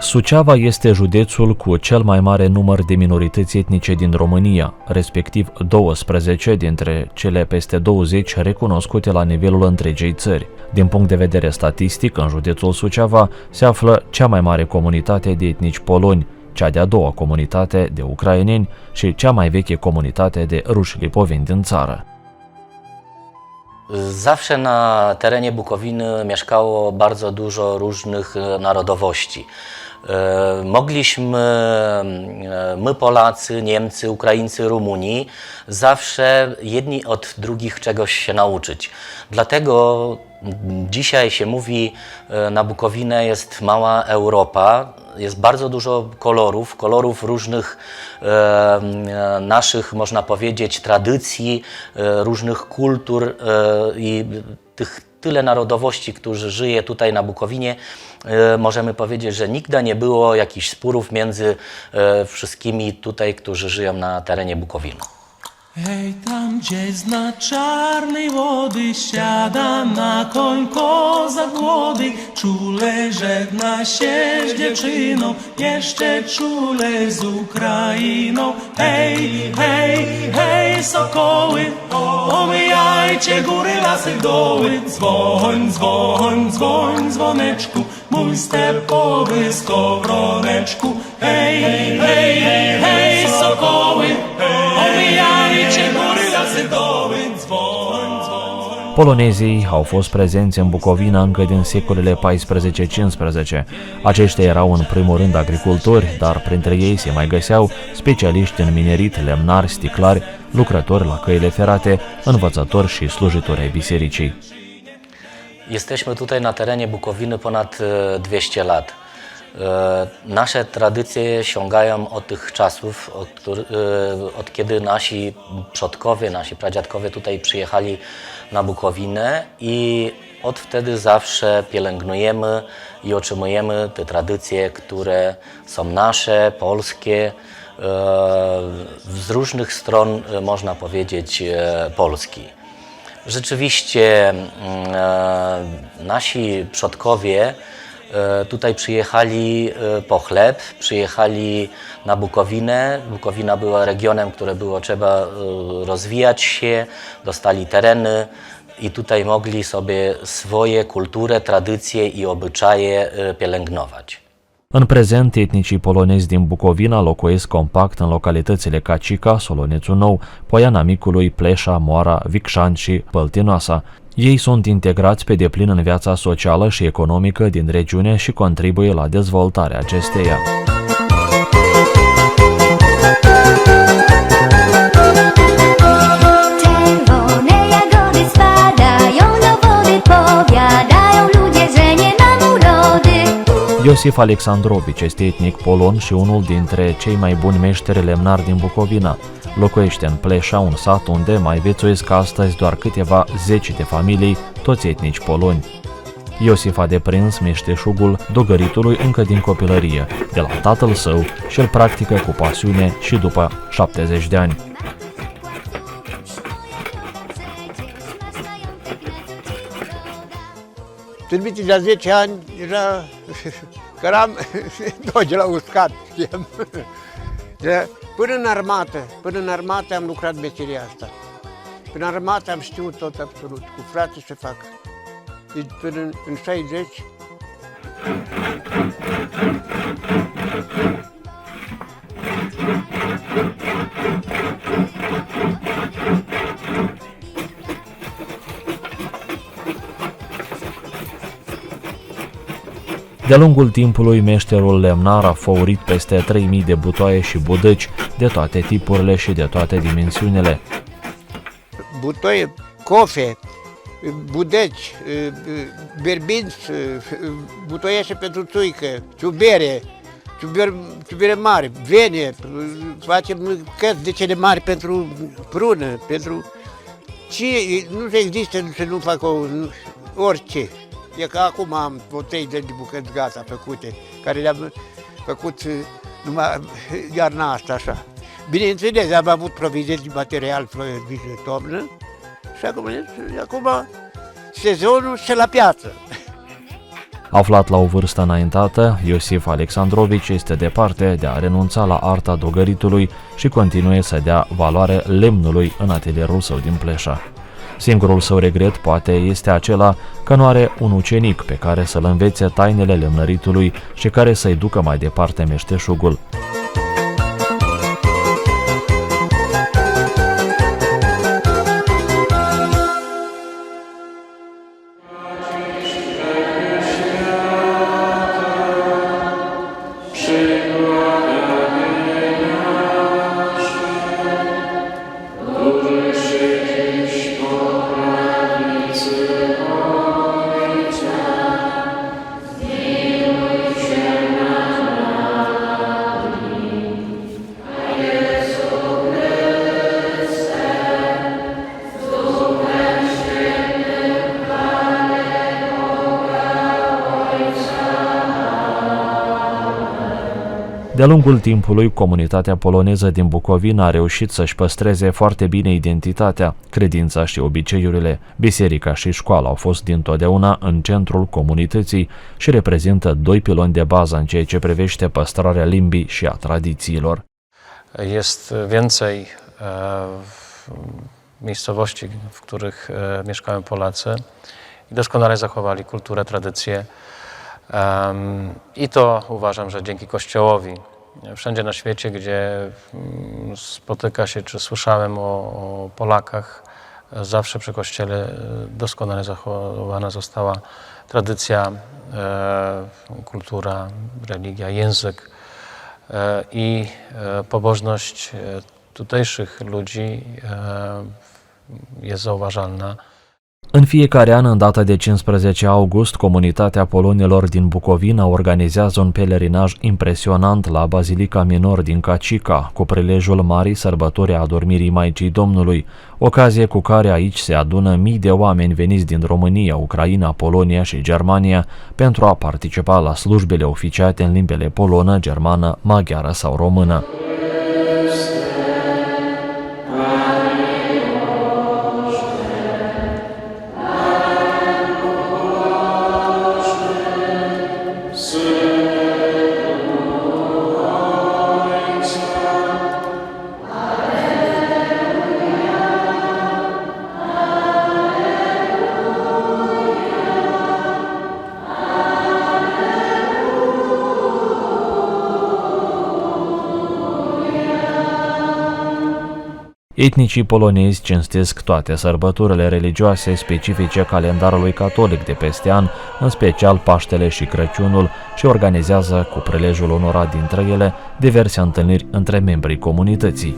Suceava este județul cu cel mai mare număr de minorități etnice din România, respectiv 12 dintre cele peste 20 recunoscute la nivelul întregii țări. Din punct de vedere statistic, în județul Suceava se află cea mai mare comunitate de etnici poloni, cea de-a doua comunitate de ucraineni și cea mai veche comunitate de ruși lipoveni din țară. Zawsze na terenie Bukowiny mieszkało bardzo dużo różnych narodowości. Mogliśmy, my Polacy, Niemcy, Ukraińcy, Rumuni, zawsze jedni od drugich czegoś się nauczyć. Dlatego dzisiaj się mówi, na Bukowinę jest mała Europa, jest bardzo dużo kolorów różnych naszych, można powiedzieć, tradycji, różnych kultur i tych tyle narodowości, którzy żyje tutaj na Bukowinie. Możemy powiedzieć, że nigdy nie było jakichś sporów między wszystkimi tutaj, którzy żyją na terenie Bukowiny. Hej, tam gdzie zna czarnej wody siada na koń kozak młody, czule żegna się z dziewczyną, jeszcze czule z Ukrainą. Hej, hej, hej, sokoły, omijajcie góry, lasy, doły. Dzwoń, dzwoń, dzwoń, dzwoneczku, mój stepowy skowroneczku. Hej, hej, hej, sokoły, omijajcie góry, lasy, doły. Dzwoń, dzwoń. Polonezii au fost prezenți în Bucovina încă din secolele 14-15. Aceștia erau în primul rând agricultori, dar printre ei se mai găseau specialiști în minerit, lemnari, sticlari, lucrători la căile ferate, învățători și slujitori ai bisericii. Jesteśmy tutaj na terenie Bukowiny ponad 200 lat. Nasze tradycje sięgają od tych czasów, od kiedy nasi przodkowie, nasi pradziadkowie tutaj przyjechali na Bukowinę i od wtedy zawsze pielęgnujemy i utrzymujemy te tradycje, które są nasze, polskie, z różnych stron, można powiedzieć, Polski. Rzeczywiście nasi przodkowie tutaj przyjechali po chleb, przyjechali na Bukowinę. Bukowina była regionem, które było trzeba rozwijać się, dostali tereny i tutaj mogli sobie swoje kulturę, tradycje i obyczaje pielęgnować. În prezent, etnicii polonezi din Bucovina locuiesc compact în localitățile Cacica, Solonețul Nou, Poiana Micului, Pleșa, Moara, Vicșan și Păltinoasa. Ei sunt integrați pe deplin în viața socială și economică din regiune și contribuie la dezvoltarea acesteia. Czerwone jagody spadają do wody, powiadają ludzie, że nie mam urody. Iosif Alexandrovici este etnic polon și unul dintre cei mai buni meșteri lemnari din Bucovina. Locuiește în Pleșa, un sat unde mai viețuiesc astăzi doar câteva zeci de familii, toți etnici poloni. Iosif a deprins meșteșugul dogăritului încă din copilărie, de la tatăl său, și îl practică cu pasiune și după 70 de ani. Târbiții de 10 ani era, căram doge la uscat, știam. Până în armată am lucrat meseria asta. Până în armată am știut tot absolut, cu frate să fac. Deci până în 60. De-a lungul timpului, meșterul lemnar a făurit peste 3000 de butoaie și budăci de toate tipurile și de toate dimensiunile. Butoie, cofe, budăci, berbinți, butoieșe pentru țuică, ciubere, ciubere mari, vene, facem căți de cele mari pentru prună, pentru... Și nu există să nu fac orice. E că acum am vreo 30 de bucăți gata făcute, care le-am făcut numai iarna asta așa. Bineînțeles, am avut provizii de material de toamnă și acum sezonul și la piață. Aflat la o vârstă înaintată, Iosif Alexandrovici este departe de a renunța la arta dogăritului și continuă să dea valoare lemnului în atelierul său din Pleșa. Singurul său regret poate este acela că nu are un ucenic pe care să-l învețe tainele lemnăritului și care să-i ducă mai departe meșteșugul. De-a lungul timpului, comunitatea poloneză din Bucovina a reușit să-și păstreze foarte bine identitatea, credința și obiceiurile. Biserica și școala au fost dintotdeauna în centrul comunității și reprezintă doi piloni de bază în ceea ce privește păstrarea limbii și a tradițiilor. Jest więcej miejscowości, w których mieszkają Polacy i doskonale zachowali kulturę, tradycje. I to uważam, że dzięki Kościołowi. Wszędzie na świecie, gdzie spotyka się, czy słyszałem o Polakach, zawsze przy Kościele doskonale zachowana została tradycja, kultura, religia, język i pobożność tutejszych ludzi jest zauważalna. În fiecare an, în data de 15 august, comunitatea polonilor din Bucovina organizează un pelerinaj impresionant la Bazilica Minor din Cacica, cu prilejul marii sărbători a adormirii Maicii Domnului, ocazie cu care aici se adună mii de oameni veniți din România, Ucraina, Polonia și Germania pentru a participa la slujbele oficiate în limbile polonă, germană, maghiară sau română. Etnicii polonezi cinstesc toate sărbătorile religioase specifice calendarului catolic de peste an, în special Paștele și Crăciunul, și organizează, cu prilejul unora dintre ele, diverse întâlniri între membrii comunității.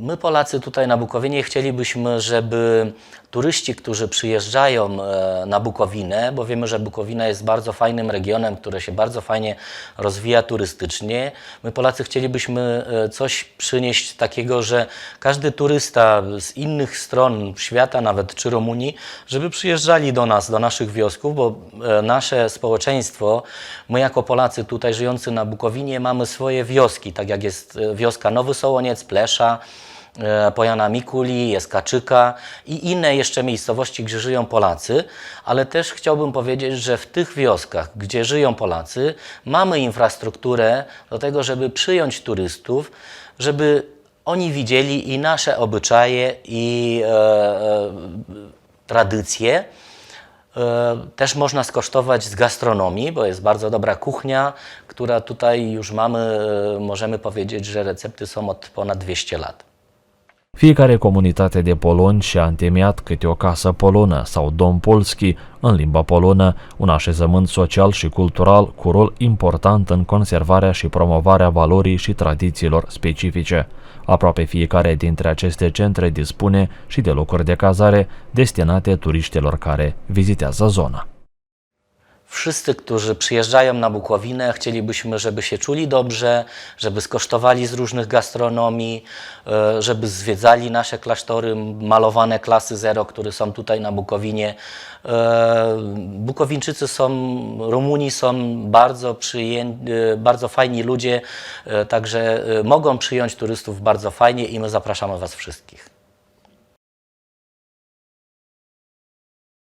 My Polacy tutaj na Bukowinie chcielibyśmy, żeby turyści, którzy przyjeżdżają na Bukowinę, bo wiemy, że Bukowina jest bardzo fajnym regionem, który się bardzo fajnie rozwija turystycznie. My Polacy chcielibyśmy coś przynieść takiego, że każdy turysta z innych stron świata, nawet czy Rumunii, żeby przyjeżdżali do nas, do naszych wiosków, bo nasze społeczeństwo, my jako Polacy tutaj żyjący na Bukowinie mamy swoje wioski, tak jak jest wioska Nowy Sołoniec, Plesza, Pojana Mikuli, jest Kaczyka i inne jeszcze miejscowości, gdzie żyją Polacy, ale też chciałbym powiedzieć, że w tych wioskach, gdzie żyją Polacy, mamy infrastrukturę do tego, żeby przyjąć turystów, żeby oni widzieli i nasze obyczaje, i tradycje. Też można skosztować z gastronomii, bo jest bardzo dobra kuchnia, która tutaj już mamy, możemy powiedzieć, że recepty są od ponad 200 lat. Fiecare comunitate de poloni și-a întemeiat câte o casă polonă sau dom polski în limba polonă, un așezământ social și cultural cu rol important în conservarea și promovarea valorii și tradițiilor specifice. Aproape fiecare dintre aceste centre dispune și de locuri de cazare destinate turiștilor care vizitează zona. Wszyscy, którzy przyjeżdżają na Bukowinę, chcielibyśmy, żeby się czuli dobrze, żeby skosztowali z różnych gastronomii, żeby zwiedzali nasze klasztory, malowane klasy zero, które są tutaj na Bukowinie. Bukowińczycy są, Rumuni są bardzo fajni ludzie, także mogą przyjąć turystów bardzo fajnie i my zapraszamy Was wszystkich.